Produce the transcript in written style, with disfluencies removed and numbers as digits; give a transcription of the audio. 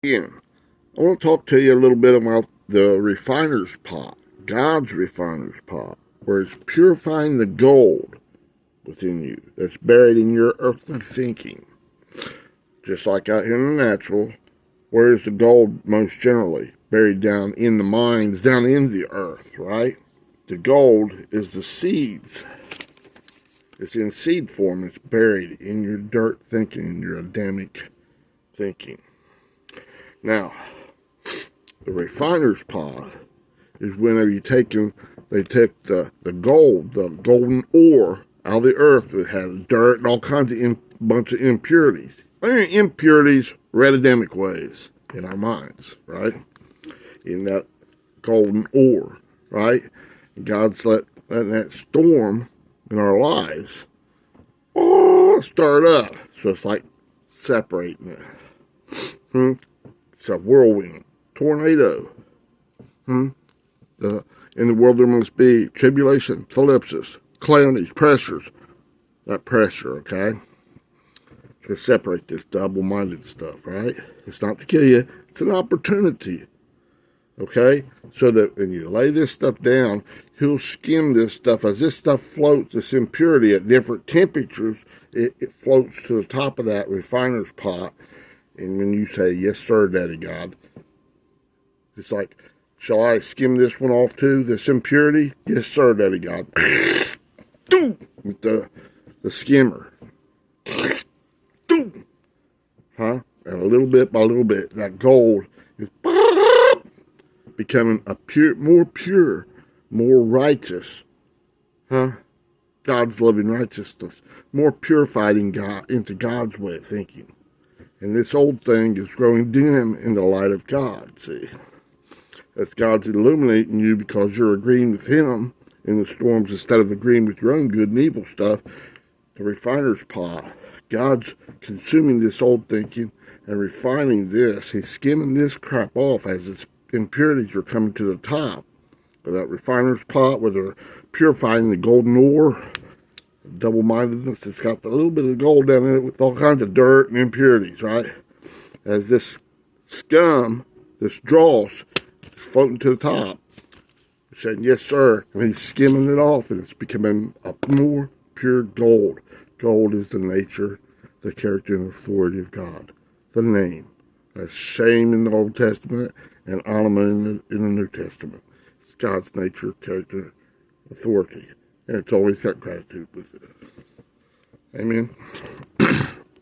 Again, I want to talk to you a little bit about the refiner's pot, God's refiner's pot, where it's purifying the gold within you that's buried in your earthly thinking. Just like out here in the natural, where is the gold most generally? Buried down in the mines, down in the earth, right? The gold is the seeds. It's in seed form. It's buried in your dirt thinking, in your Adamic thinking. Now, the refiner's pot is whenever they take the gold, the golden ore out of the earth that had dirt and all kinds of bunch of impurities. Impurities, red Adamic ways in our minds, right? In that golden ore, right? And God's letting that storm in our lives start up. So it's like separating it. It's a whirlwind, tornado. In the world there must be tribulation, thlipsis, calamities, pressures. That pressure, okay? To separate this double-minded stuff, right? It's not to kill you. It's an opportunity, okay? So that when you lay this stuff down, he'll skim this stuff. As this stuff floats, this impurity at different temperatures, it floats to the top of that refiner's pot. And when you say, yes, sir, Daddy God, it's like, shall I skim this one off too, this impurity? Yes, sir, Daddy God. With the skimmer. And a little bit by little bit, that gold is becoming more pure, more righteous. God's loving righteousness. More purified into God's way of thinking. And this old thing is growing dim in the light of God, see. That's God's illuminating you because you're agreeing with Him in the storms instead of agreeing with your own good and evil stuff. The refiner's pot. God's consuming this old thinking and refining this. He's skimming this crap off as its impurities are coming to the top. But that refiner's pot where they're purifying the golden ore, double-mindedness, it's got a little bit of gold down in it with all kinds of dirt and impurities, right? As this scum, this dross, is floating to the top. He's saying, yes, sir. And he's skimming it off, and it's becoming a more pure gold. Gold is the nature, the character, and authority of God. The name. That's shame in the Old Testament and honor in the New Testament. It's God's nature, character, authority. And it's always got gratitude with it. Amen.